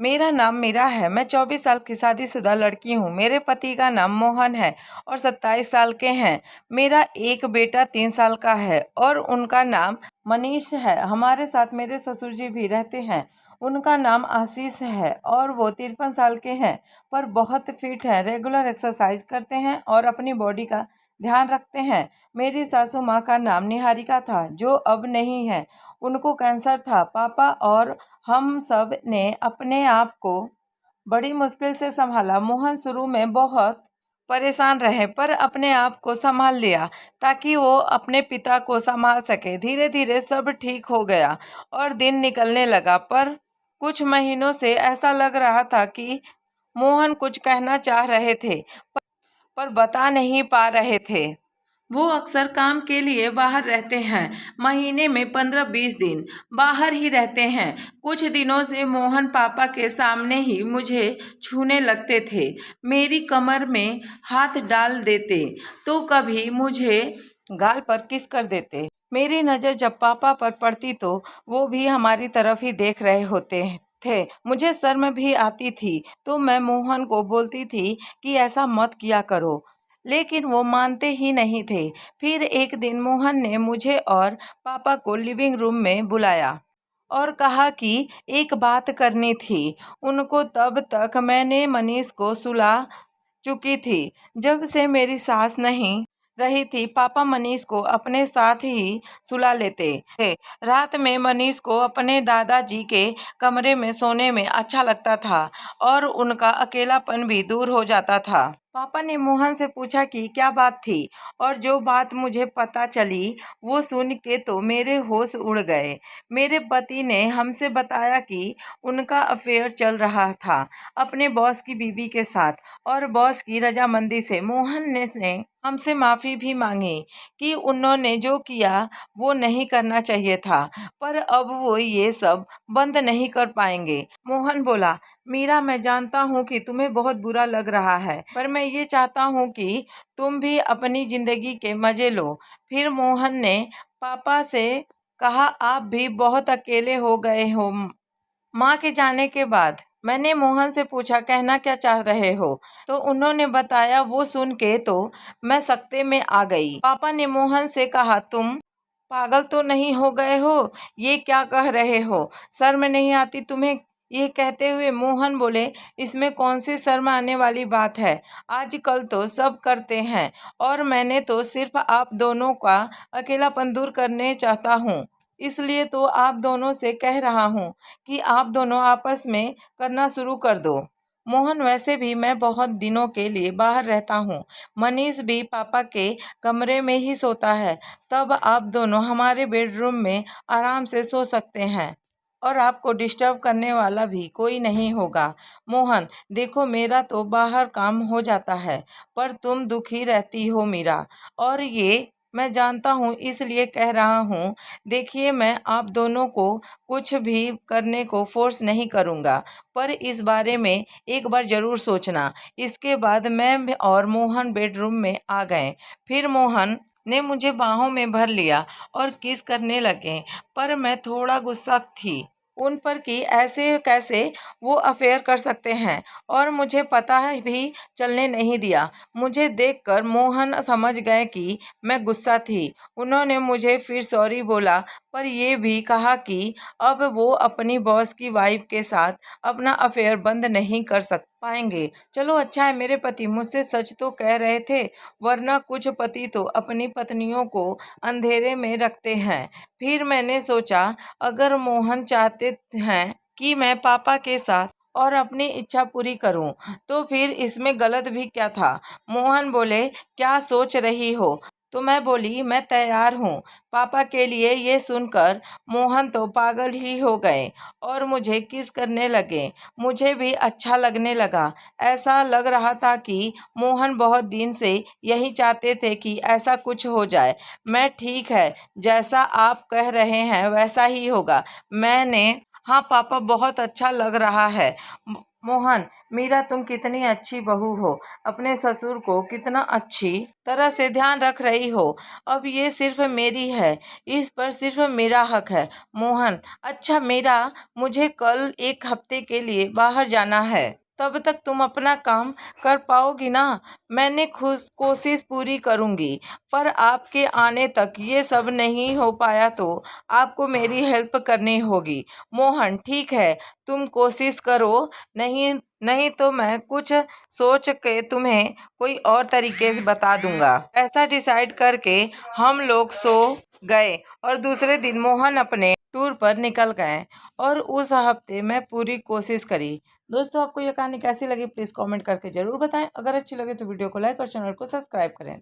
मेरा नाम मीरा है। मैं 24 साल की शादीशुदा लड़की हूँ। मेरे पति का नाम मोहन है और 27 साल के हैं। मेरा एक बेटा 3 साल का है और उनका नाम मनीष है। हमारे साथ मेरे ससुर जी भी रहते हैं। उनका नाम आशीष है और वो 53 साल के हैं, पर बहुत फिट हैं, रेगुलर एक्सरसाइज करते हैं और अपनी बॉडी का ध्यान रखते हैं। मेरी सासू माँ का नाम निहारिका था, जो अब नहीं है। उनको कैंसर था। पापा और हम सब ने अपने आप को बड़ी मुश्किल से संभाला। मोहन शुरू में बहुत परेशान रहे, पर अपने आप को संभाल लिया ताकि वो अपने पिता को संभाल सके। धीरे धीरे सब ठीक हो गया और दिन निकलने लगा, पर कुछ महीनों से ऐसा लग रहा था कि मोहन कुछ कहना चाह रहे थे, पर बता नहीं पा रहे थे। वो अक्सर काम के लिए बाहर रहते हैं। महीने में 15-20 दिन बाहर ही रहते हैं। कुछ दिनों से मोहन पापा के सामने ही मुझे छूने लगते थे। मेरी कमर में हाथ डाल देते तो कभी मुझे गाल पर किस कर देते। मेरी नज़र जब पापा पर पड़ती तो वो भी हमारी तरफ ही देख रहे होते थे। मुझे शर्म भी आती थी, तो मैं मोहन को बोलती थी कि ऐसा मत किया करो, लेकिन वो मानते ही नहीं थे। फिर एक दिन मोहन ने मुझे और पापा को लिविंग रूम में बुलाया और कहा कि एक बात करनी थी उनको। तब तक मैंने मनीष को सुला चुकी थी। जब से मेरी सास नहीं रही थी, पापा मनीष को अपने साथ ही सुला लेते थे। रात में मनीष को अपने दादाजी के कमरे में सोने में अच्छा लगता था और उनका अकेलापन भी दूर हो जाता था। पापा ने मोहन से पूछा कि क्या बात थी, और जो बात मुझे पता चली वो सुन के तो मेरे होश उड़ गए। मेरे पति ने हमसे बताया कि उनका अफेयर चल रहा था अपने बॉस की बीवी के साथ, और बॉस की रजामंदी से मोहन ने हमसे माफ़ी भी मांगी कि उन्होंने जो किया वो नहीं करना चाहिए था, पर अब वो ये सब बंद नहीं कर पाएंगे। मोहन बोला, मीरा, मैं जानता हूँ कि तुम्हें बहुत बुरा लग रहा है, पर मैं ये चाहता हूँ कि तुम भी अपनी ज़िंदगी के मज़े लो। फिर मोहन ने पापा से कहा, आप भी बहुत अकेले हो गए हो माँ के जाने के बाद। मैंने मोहन से पूछा, कहना क्या चाह रहे हो? तो उन्होंने बताया। वो सुन के तो मैं सकते में आ गई। पापा ने मोहन से कहा, तुम पागल तो नहीं हो गए हो? ये क्या कह रहे हो? शर्म नहीं आती तुम्हें? ये कहते हुए मोहन बोले, इसमें कौन सी शर्म आने वाली बात है? आजकल तो सब करते हैं, और मैंने तो सिर्फ आप दोनों का अकेलापन दूर करने चाहता हूँ। इसलिए तो आप दोनों से कह रहा हूँ कि आप दोनों आपस में करना शुरू कर दो। मोहन, वैसे भी मैं बहुत दिनों के लिए बाहर रहता हूँ। मनीष भी पापा के कमरे में ही सोता है। तब आप दोनों हमारे बेडरूम में आराम से सो सकते हैं और आपको डिस्टर्ब करने वाला भी कोई नहीं होगा। मोहन, देखो, मेरा तो बाहर काम हो जाता है, पर तुम दुखी रहती हो मीरा, और ये मैं जानता हूँ, इसलिए कह रहा हूँ। देखिए, मैं आप दोनों को कुछ भी करने को फोर्स नहीं करूँगा, पर इस बारे में एक बार ज़रूर सोचना। इसके बाद मैं और मोहन बेडरूम में आ गए। फिर मोहन ने मुझे बाहों में भर लिया और किस करने लगे, पर मैं थोड़ा गुस्सा थी उन पर कि ऐसे कैसे वो अफेयर कर सकते हैं, और मुझे पता है भी चलने नहीं दिया। मुझे देखकर मोहन समझ गए कि मैं गुस्सा थी। उन्होंने मुझे फिर सॉरी बोला, पर ये भी कहा कि अब वो अपनी बॉस की वाइफ के साथ अपना अफेयर बंद नहीं कर सक पाएंगे। चलो, अच्छा है मेरे पति मुझसे सच तो कह रहे थे, वरना कुछ पति तो अपनी पत्नियों को अंधेरे में रखते हैं। फिर मैंने सोचा, अगर मोहन चाहते हैं कि मैं पापा के साथ और अपनी इच्छा पूरी करूं, तो फिर इसमें गलत भी क्या था? मोहन बोले, क्या सोच रही हो? तो मैं बोली, मैं तैयार हूँ। पापा के लिए ये सुनकर मोहन तो पागल ही हो गए और मुझे किस करने लगे। मुझे भी अच्छा लगने लगा। ऐसा लग रहा था कि मोहन बहुत दिन से यही चाहते थे कि ऐसा कुछ हो जाए। मैं, ठीक है, जैसा आप कह रहे हैं वैसा ही होगा। मैंने, हाँ पापा, बहुत अच्छा लग रहा है। मोहन, मीरा तुम कितनी अच्छी बहू हो, अपने ससुर को कितना अच्छी तरह से ध्यान रख रही हो। अब ये सिर्फ मेरी है, इस पर सिर्फ मेरा हक है। मोहन, अच्छा मीरा, मुझे कल एक हफ्ते के लिए बाहर जाना है, तब तक तुम अपना काम कर पाओगी ना? मैंने खुद कोशिश पूरी करूंगी, पर आपके आने तक ये सब नहीं हो पाया तो आपको मेरी हेल्प करनी होगी। मोहन, ठीक है, तुम कोशिश करो, नहीं नहीं तो मैं कुछ सोच के तुम्हें कोई और तरीके से बता दूंगा। ऐसा डिसाइड करके हम लोग सो गए और दूसरे दिन मोहन अपने टूर पर निकल गए और उस हफ्ते मैं पूरी कोशिश करी। दोस्तों, आपको यह कहानी कैसी लगी प्लीज़ कमेंट करके ज़रूर बताएं। अगर अच्छी लगे तो वीडियो को लाइक और चैनल को सब्सक्राइब करें।